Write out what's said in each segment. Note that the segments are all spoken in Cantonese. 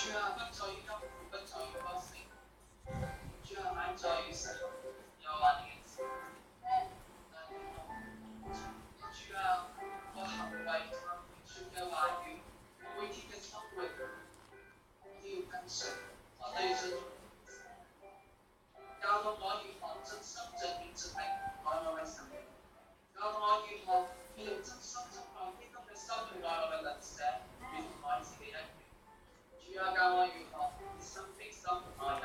主啊，不在於金錢，不在於歌聲，主啊，乃在於神，有話你嘅字。主啊，我行為同主嘅話語，每天嘅生活，我都要跟隨，我都要遵從。教導我如何盡心盡意盡力愛我嘅神，教導我如何要用真心真愛基督嘅心去愛我嘅鄰舍，如同愛自己一樣。主啊，教我如何以心比心愛人。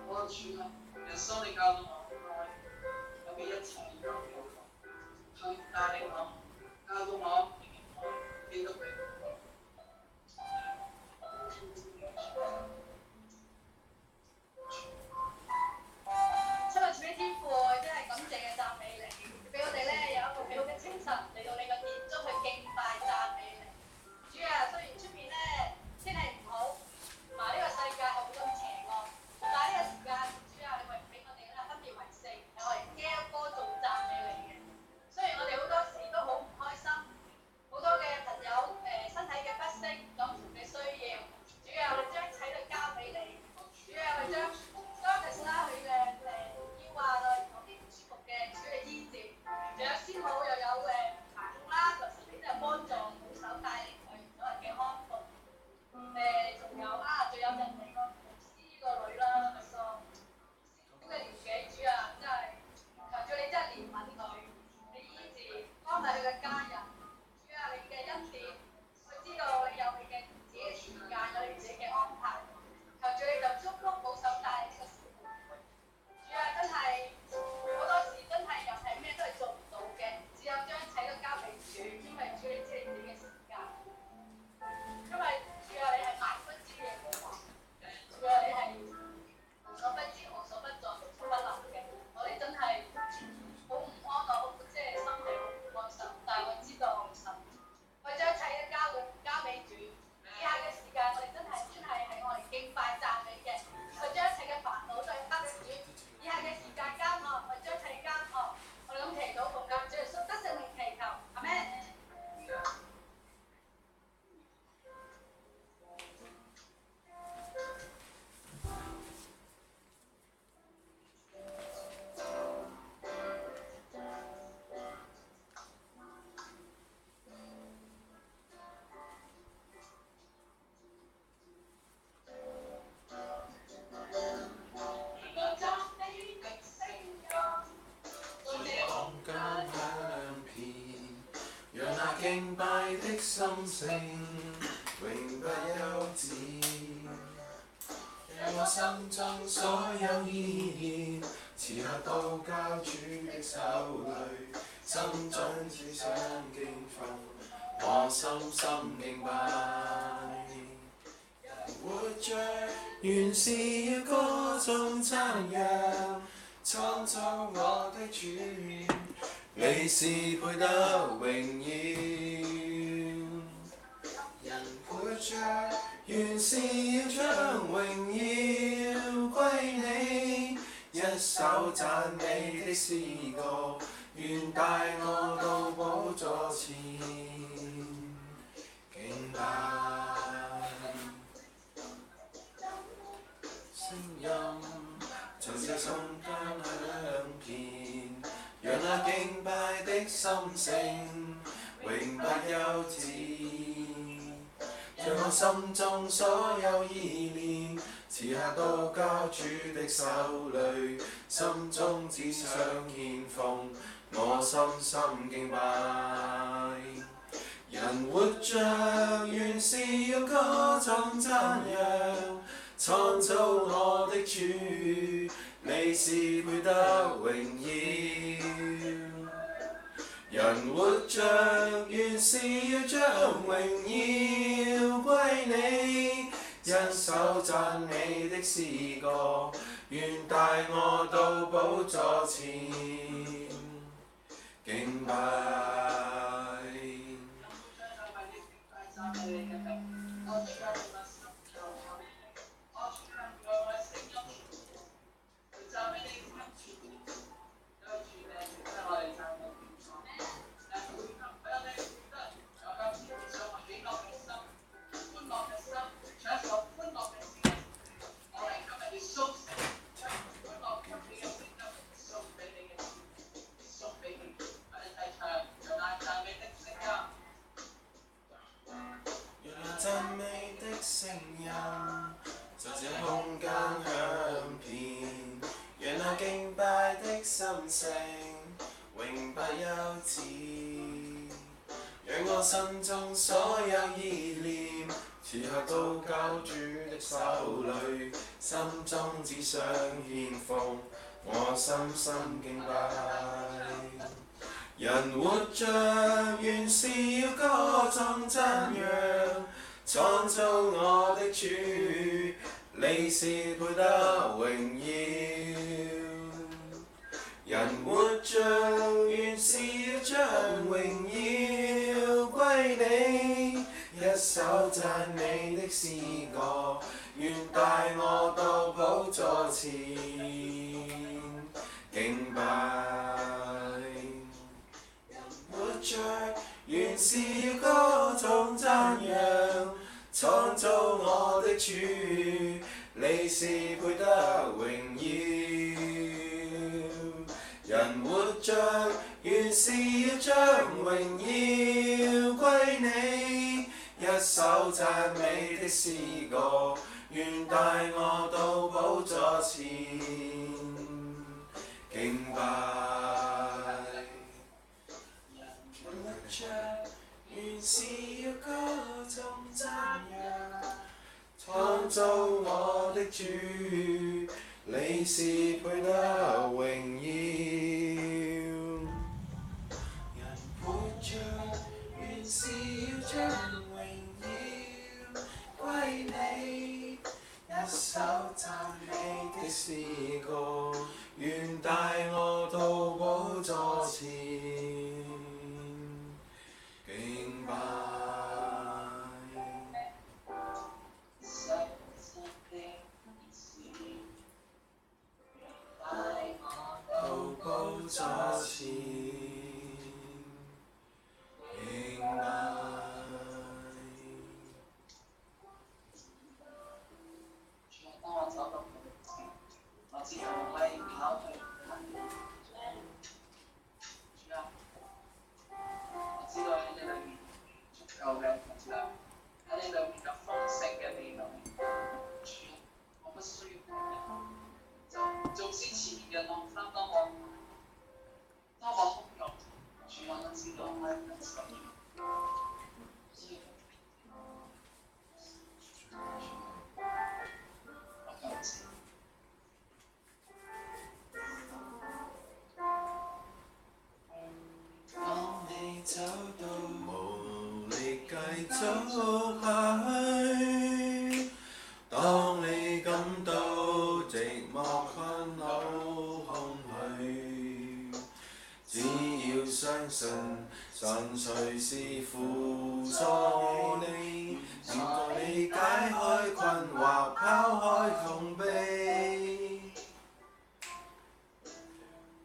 我主啊，耶穌你教導我愛，有比一切更好。求你帶領我，教導我明愛基督嘅愛。親愛主嘅天父，真係感謝嘅讚美你，俾我哋咧有一個美好嘅清晨嚟到你個殿中去敬拜讚美你。主啊，雖然出面咧天氣唔好，同埋呢個世界係好咁邪惡，但係呢個時間，主啊，你為俾我哋咧分別為聖，係我哋嘅歌頌讚美你嘅。雖然我哋好多時都好唔開心，好多嘅朋友身體嘅不適，有唔同嘅需要，主啊，我哋將一切都交俾你。主啊，我哋將Dorcas啦佢嘅腰啊，有啲唔舒服嘅，主嘅醫治，仲有先好又有排痛啦，同時你都係幫助保守帶領佢早日嘅康復。仲有人哋個牧師個女啦，個年紀，主啊，真係求主你真係憐憫佢，你醫治幫埋佢嘅家人。主啊，你嘅恩典，佢知道你有你嘅自己嘅時間，有你自己嘅安排。求主你就祝福保守帶領呢個事務。主啊，真係好多時真係又係咩都係做唔到嘅，只有將一切都交俾主，因為主你知你自己嘅時間。因為主啊，你係萬軍之耶和華，主啊，你係無所不知、無所不在、無所不能嘅。我哋真係好唔安樂，即係心裏好唔安心，但係我知道神，我將一切都交俾主。以下嘅時間，我哋真係係我哋敬拜讚美嘅，我將一切嘅煩惱都係交俾主。以下嘅時間交我將一切交我。我哋咁祈禱奉教主耶穌得勝名祈求，阿們。敬拜的心聲永不休止，讓我心中所有意念，此刻都交主的手裏，心中只想敬奉，我深深敬拜。活着原是要歌頌讚揚，創造我的主，你是配得榮耀。人活着原是要將榮耀歸你，一首讚美的詩歌，願帶我到寶座前敬拜。聲音從這心間響遍，讓那敬拜的心聲永不休止。將我心中所有意念，此刻都交主的手裏，心中只想獻奉，我深深敬拜。人活着原是要歌頌讚揚，創造我的主，你是配得榮耀。人活着原是要將榮耀歸你，一首讚美的詩歌，願帶我到寶座前敬拜。幼稚，讓我心中所有意念，此刻都交主的手裏，心中只想獻奉，我深深敬拜。人活着原是要歌頌讚揚，創造我的主，你是配得榮耀。人活着原是要將榮耀歸你，一首讚美的詩歌，願帶我到寶座前敬拜。活着原是要歌頌讚揚，創造我的主，你是配得榮耀。人活着原是要將榮耀歸你，一首讚美的詩歌，願帶我到寶座前敬拜。原是要歌頌讚揚，創造我的主，你是配得榮耀。人活着原是要將榮耀歸你，一首讚美的詩歌，願帶我到寶座前敬拜。到寶座前敬拜。當我走到我知道我係跑去主啊，我知道喺你裏面足夠嘅力量，喺你裏面有豐盛嘅美麗。主啊，我不需要別人，就縱使前面嘅浪花當我洶湧，主啊，我知道我係唔需要。當你走到無力繼續下去，當你感到寂寞困惱空虛，只要相信神隨時輔助你，協助你解開困惑，拋開痛悲。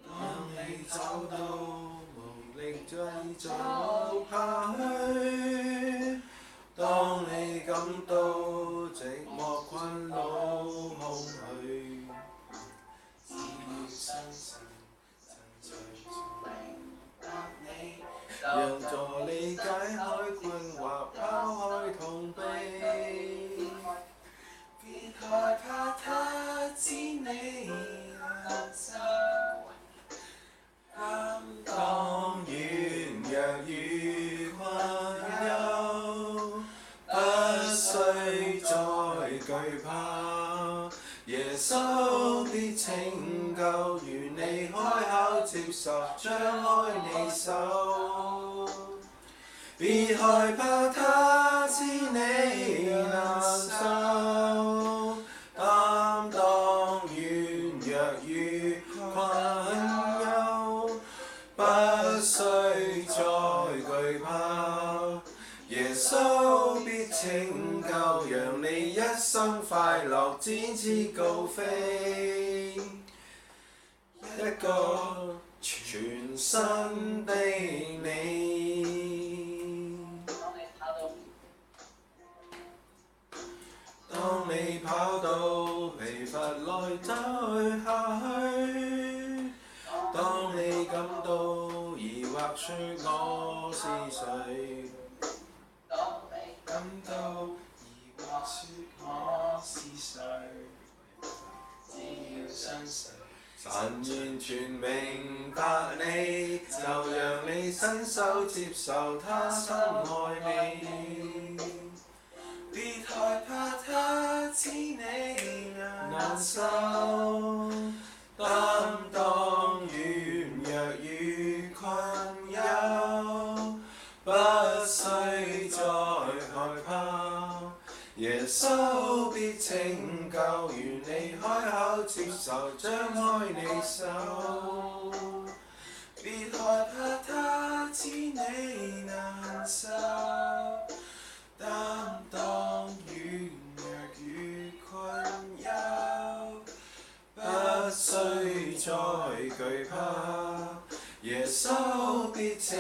當你走到無力繼續下去，當你感到寂寞困惱空虛，只要相信神隨時答你，讓助你解開困惑，拋開痛悲。別害怕他知你難受，擔當軟弱與困憂，不需再懼怕，耶穌必拯救，願你開口接受，張開你手。別害怕他知你難受，擔當軟弱與困憂，不需再懼怕，耶穌必拯救，讓你一生快樂，展翅高飛，一個全新的你。當你跑到疲乏來走下去，當你感到疑惑說我是誰，當你感到疑惑說我是誰，只要相信神完全明白你，就讓伸手接受他深愛你。別害怕他知你難受，擔當軟弱與困憂，不需再害怕，耶穌必拯救，願你開口接受，張開你手。別害怕他知你難受，擔當軟弱與困憂，不需再懼怕，耶穌必拯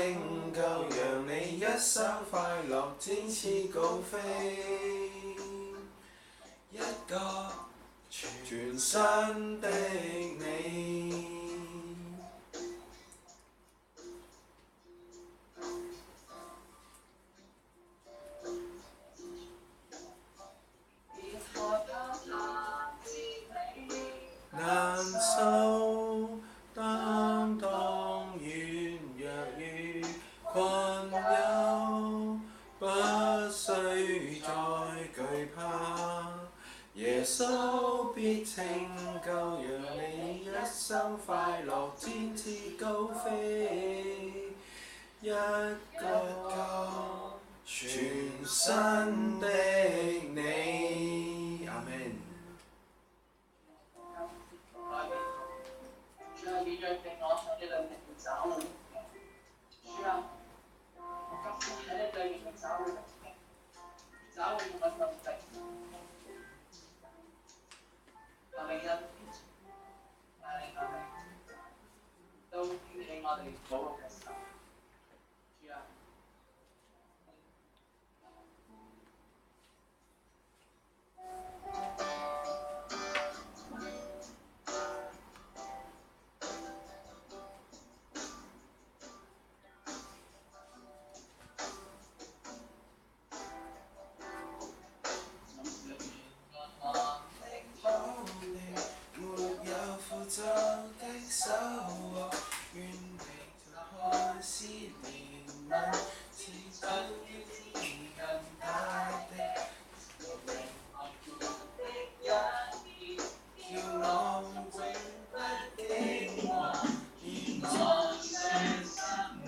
救，讓你一生快樂，展翅高飛。一個全新的你。難受，擔當軟弱與困憂，不需再懼怕，耶穌必拯救，讓你一生快樂，展翅高飛。一個全新的你。阿們。主啊，你約定我喺你裏面要找你。主啊，我今天喺你裏面要找你，找你嘅能力，求你恩典，帶領我哋都興起我哋保護嘅手。主啊。走的手和願你就開始憐憫，似真於天更大的叫我永不驚惶，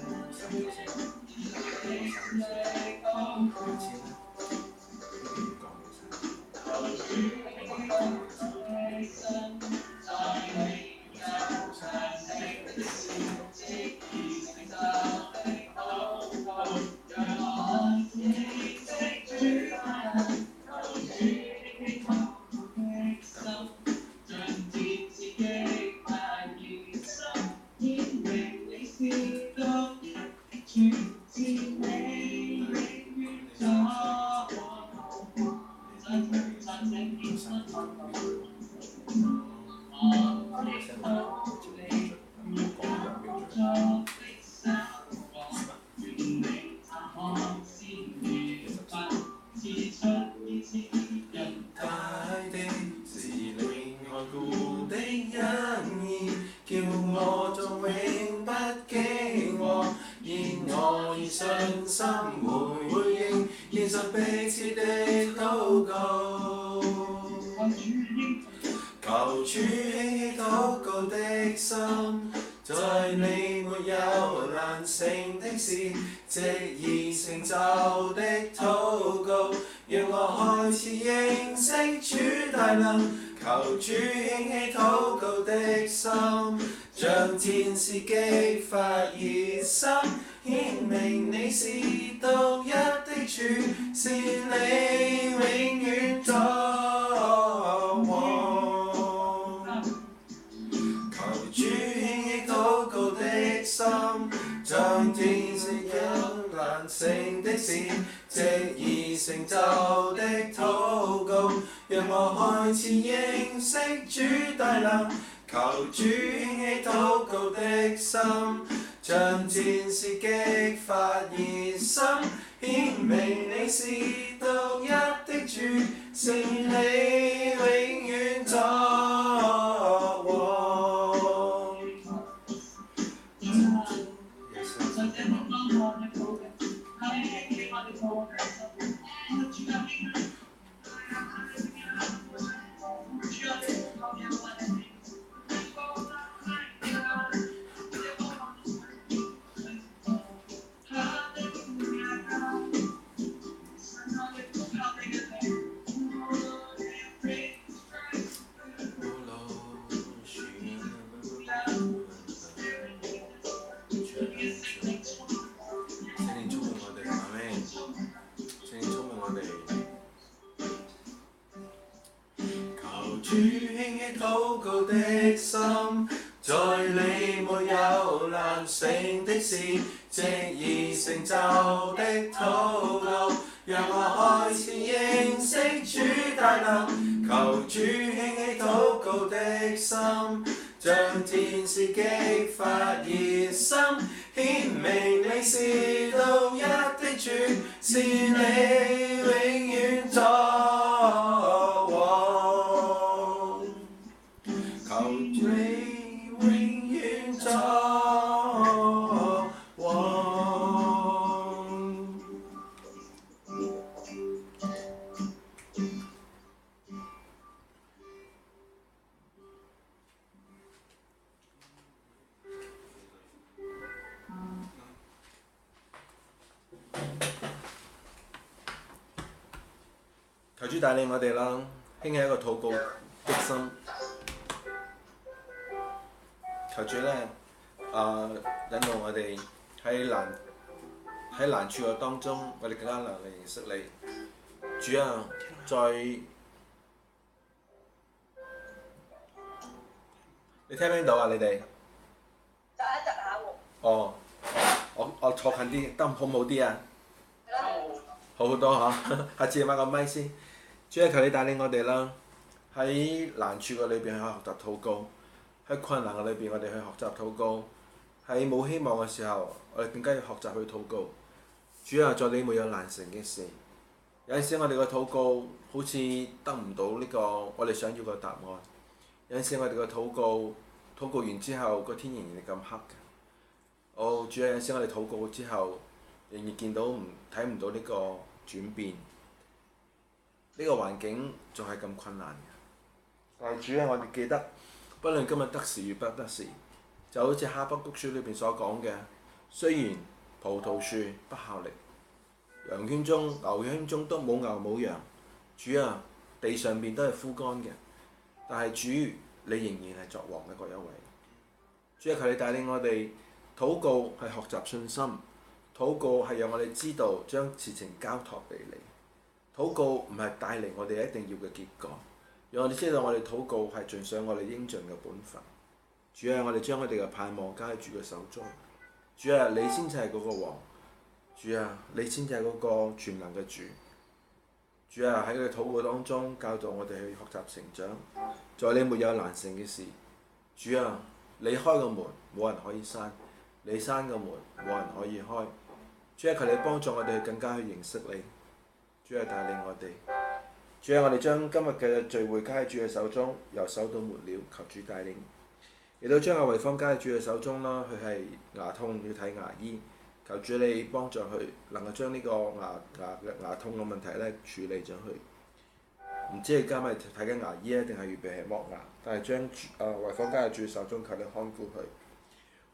現在傷心求主興起禱告的心，在你沒有難成的事，藉已成就的禱告，讓我開始認識主大能。求主興起禱告的心，像戰士激發熱心，顯明你是獨一的主，是你永遠作王。像戰士有難成的事，藉已成就的禱告，讓我開始認識主大能。求主興起禱告的心，像戰士激發熱心，顯明你是獨一的主，是你永遠作王。主興起禱告的心，在你沒有難成的事，即已成就的禱告，讓我開始認識主大能。求主興起禱告的心，將天使激發熱心，顯明你是獨一的主，是你永遠作王。求你永遠作王。求主帶領我哋啦，興起一個禱告的心。求主咧，引導我哋喺難處嘅當中，我哋更加能力認識你。主啊，你聽唔聽到啊？你哋？窒一窒下喎。哦，我坐近啲，得好唔好啲啊？好好多嚇，下次買個咪先。主啊，求你帶領我哋啦，喺難處嘅裏邊去學習禱告。喺困難嘅裏邊，我哋去學習禱告；喺冇希望嘅時候，我哋更加要學習去禱告。主啊，在你沒有難成嘅事。有陣時我哋嘅禱告好似得唔到呢個我哋想要嘅答案。有陣時我哋嘅禱告完之後，個天仍然係咁黑嘅。哦，主啊，有陣時我哋禱告之後，仍然見到睇唔到呢個轉變，呢個環境仲係咁困難嘅。但係主啊，我哋記得。不論今日得時與不得時，就好似哈巴谷書裏邊所講嘅，雖然葡萄樹不效力，羊圈中、牛圈中都冇牛冇羊，主啊，地上邊都係枯乾嘅，但係主你仍然係作王嘅嗰一位。主啊，求你帶領我哋禱告係學習信心，禱告係讓我哋知道將事情交託俾你，禱告唔係帶嚟我哋一定要嘅結果。讓我哋知道我哋禱告係盡上我哋應盡嘅本分。主啊，我哋將我哋嘅盼望交喺主嘅手中。主啊，你先至係嗰個王。主啊，你先至係嗰個全能嘅主。主啊，喺佢嘅禱告當中教導我哋去學習成長。在你沒有難成嘅事。主啊，你開個門，冇人可以閂；你閂個門，冇人可以開。主啊，求你幫助我哋更加去認識你。主啊，帶領我哋。主啊，我哋將今日嘅聚會交喺主嘅手中，由首到末了，求主帶領。亦都將阿維芳交喺主嘅手中啦，佢係牙痛要睇牙醫，求主你幫助佢能夠將呢個牙痛嘅問題咧處理咗佢。唔知佢而家咪睇緊牙醫啊，定係預備係剝牙？但係將維芳交喺主嘅手中，求你看顧佢。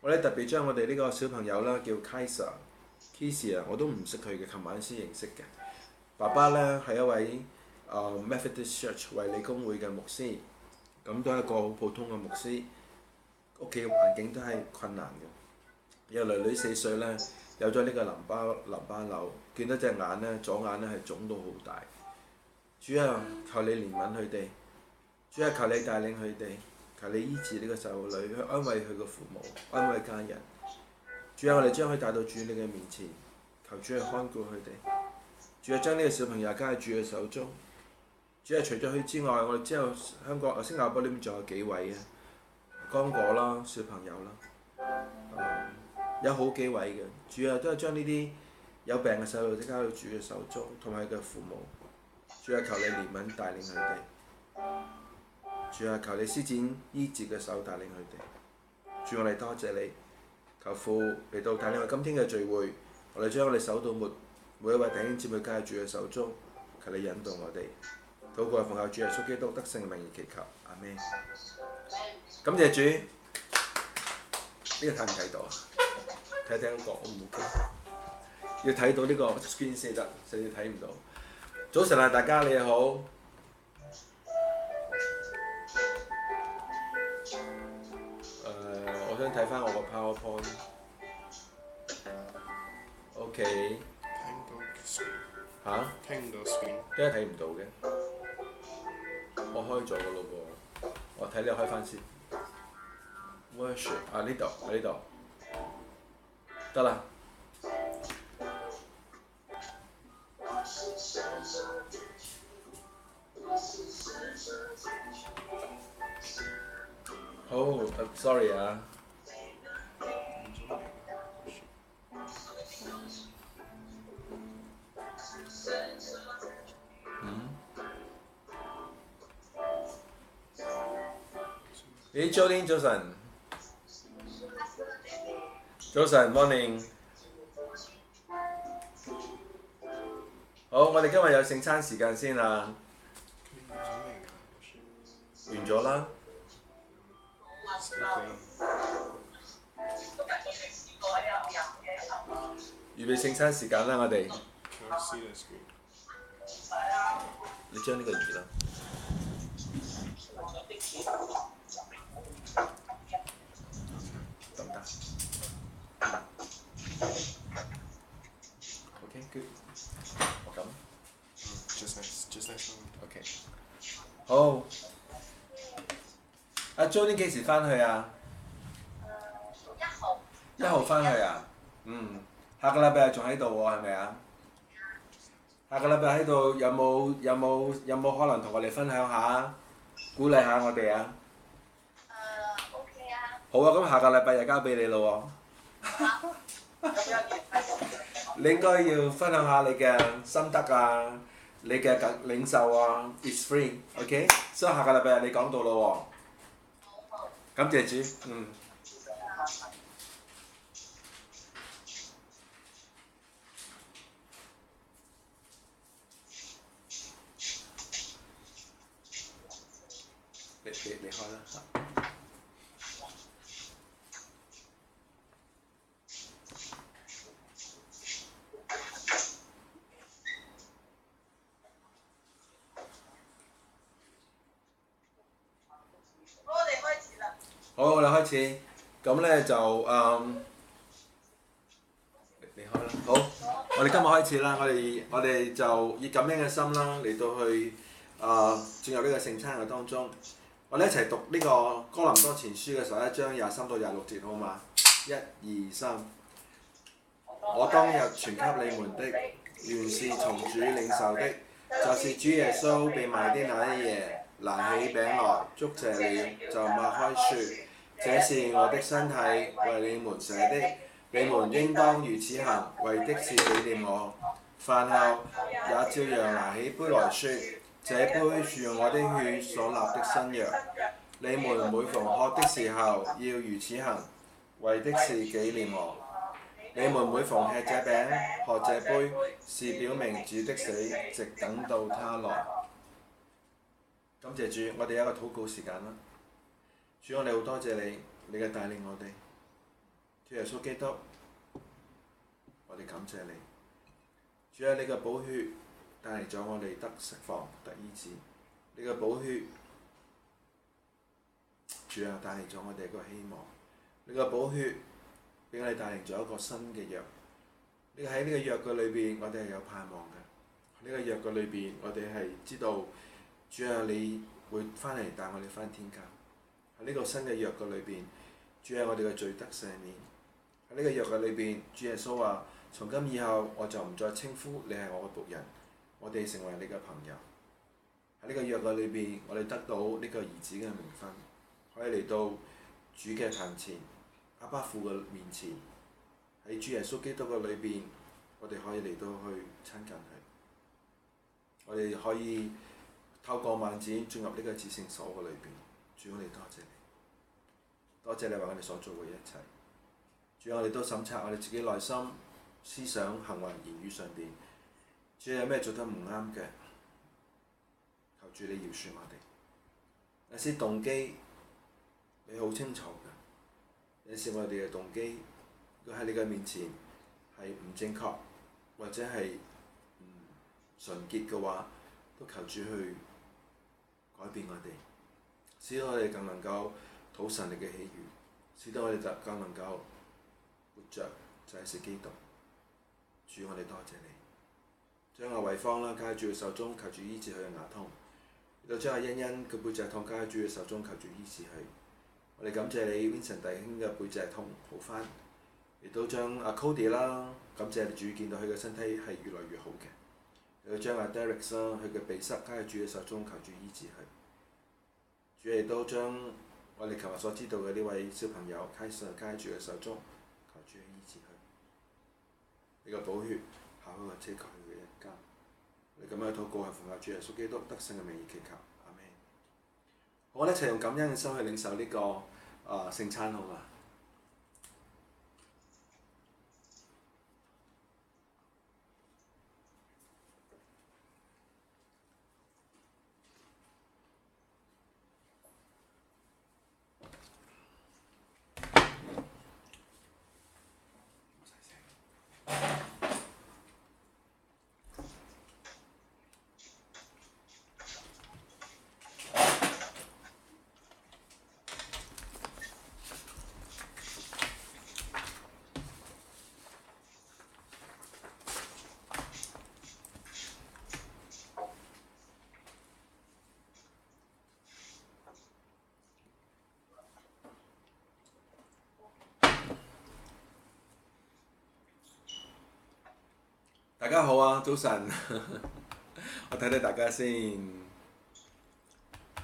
我哋特別將我哋呢個小朋友啦叫 Kisa 啊，我都唔識佢嘅，琴晚先認識嘅。爸爸咧係一位Methodist Church 衛理公會嘅牧師，咁都係一個好普通嘅牧師，屋企嘅環境都係困難嘅。有女女4歲咧，有咗呢個淋巴瘤，見到隻眼咧，左眼咧係腫到好大。主啊，求你憐憫佢哋，主啊，求你帶領佢哋，求你醫治呢個細路女，去安慰佢嘅父母，安慰家人。主啊，我哋將佢帶到主你嘅面前，求主去看顧佢哋。主啊，將呢個小朋友交喺主嘅手中。主啊，除咗佢之外，我哋之後新加坡呢邊仲有幾位啊？剛果啦，小朋友啦，有好幾位嘅。主啊，都係將呢啲有病嘅細路仔交到主嘅手中，同埋佢嘅父母。主啊，求你憐憫帶領佢哋。主啊，求你施展醫治嘅手帶領佢哋。主，我哋多謝你，求父嚟到帶領我今天嘅聚會，我哋將我哋首到末每一位弟兄姊妹交喺主嘅手中，求你引導我哋。禱告奉靠主耶穌基督得勝名而祈求，阿們。感謝主，呢、個睇唔睇到啊？睇嗰個 O 唔 OK？要睇到呢個 screen 先得，所以睇唔到。早晨啊，大家你好。我想睇翻我個 PowerPoint。OK。聽唔到 screen。嚇？聽唔到 screen。點解睇唔到嘅？我開咗㗎咯噃，我睇你開翻先。Worship 啊，呢度喺呢度，得啦。好，sorry 啊。咦 ，Jolene 早晨。早晨 ，morning。好，我哋今日有聖餐時間先啦。完咗啦。預備聖餐時間啦，我哋。你將呢個移啦。得唔得？OK good。我咁。just nice OK。好。阿 Jolene 幾時翻去啊？1號翻去啊？下個禮拜仲喺度喎，係咪啊？下個禮拜喺度有冇可能同我哋分享下，鼓勵下我哋啊？OK 啊。好啊，咁下個禮拜就交俾你咯喎。你應該要分享下你嘅心得啊，你嘅領受啊 ，It's free，OK？所以下個禮拜你講到咯喎。感謝主，你開啦。好，我哋開始。咁咧就你開啦。好，我哋今日開始啦。我哋就以感恩嘅心啦，嚟到去進入呢個聖餐嘅當中。我哋一齊讀呢個哥林多前書嘅11章23到26節，好嘛？1、2、3。我當日傳給你們的，原是從主領受的，就是主耶穌被賣的那一夜，拿起餅來，祝謝了，就擘開說：這是我的身體，為你們捨的，你們應當如此行，為的是紀念我。飯後也照樣拿起杯來說：這杯是用我的血所立的新約，你們每逢喝的時候要如此行，為的是紀念我。你們每逢吃這餅、喝這杯，是表明主的死，直等到他來。感謝主，我哋有一個禱告時間啦。主，我哋好多謝你，你嘅帶領我哋。主耶穌基督，我哋感謝你。主啊，你嘅寶血帶嚟咗我哋得釋放、得醫治。你嘅寶血，主啊，帶嚟咗我哋一個希望。你嘅寶血俾我哋帶嚟咗一個新嘅約。你喺呢個約嘅裏邊，我哋係有盼望嘅。呢個約嘅裏邊，我哋係知道，主啊，你會翻嚟帶我哋翻天家。喺呢個新嘅約嘅裏邊，主啊，我哋嘅罪得赦免。喺呢個約嘅裏邊，主耶穌話：從今以後，我就唔再稱呼你係我嘅僕人，我哋成為你嘅朋友。喺呢個約嘅裏邊，我哋得到呢個兒子嘅名分，可以嚟到主嘅壇前、阿爸父嘅面前。喺主耶穌基督嘅裏邊，我哋可以嚟到去親近佢。我哋可以透過幔子進入呢個至聖所嘅裏邊。主，我哋多謝你，多謝你為我哋所做嘅一切。主，我哋都審察我哋自己內心思想、行為、言語上邊主有咩做得唔啱嘅，求主你饒恕我哋。有時動機你好清楚嘅，有時我哋嘅動機如果喺你嘅面前係唔正確或者係唔純潔嘅話，都求主去改變我哋，使到我哋更能夠討神你嘅喜悅，使到我哋就更能夠活着就係基督。主，我哋多謝你，將阿慧芳啦交喺主嘅手中，求主醫治佢嘅牙痛；亦都將阿欣欣嘅背脊痛交喺主嘅手中，求主醫治佢。我哋感謝你 Vincent 弟兄嘅背脊痛好返，亦都將阿 Cody 啦，感謝你主見到佢嘅身體係越來越好嘅。亦都將阿 Derek 啦，佢嘅鼻塞交喺主嘅手中，求主醫治佢。主亦都將我哋琴日所知道嘅呢位小朋友 Kyson 交喺主嘅手中，求主醫治佢。呢個寶血下開個遮蓋佢嘅一家。你咁樣禱告係奉靠主耶穌基督得勝嘅名義祈求，阿們。我哋一齊用感恩嘅心去領受呢個聖餐好嘛？大家好啊，早晨，我睇睇大家先。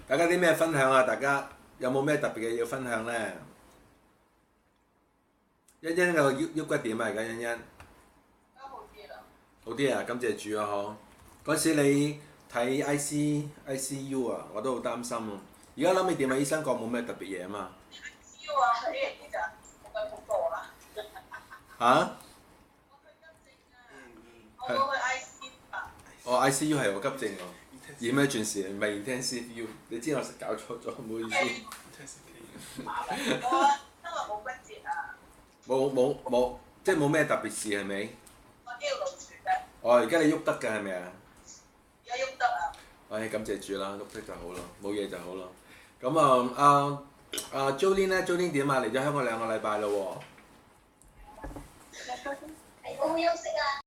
大家啲咩分享啊？大家有冇咩特別嘅要分享呢？欣欣個腰骨點啊？而家欣欣？好啲啦。好啲啊！感謝主啊！嗬，嗰時你睇 ICU 啊，我都好擔心啊。而家諗起點啊？醫生講冇咩特別嘢啊嘛。ICU 啊，呢啲就冇咁恐怖啦。嚇？我去 ICU 啊！哦 ICU 係我急症喎，emergency 唔係 intensive U， 你知我搞錯咗，唔好意思。我因為冇骨折啊。冇，即係冇咩特別事係咪？我肌肉勞損嘅。哦，而家你喐得㗎係咪啊？而家喐得啊！唉，感謝主啦，喐得就好咯，冇嘢就好咯。咁啊Jolene 咧 ，Jolene 點啊？嚟咗香港2個禮拜咯喎。係好好休息啊！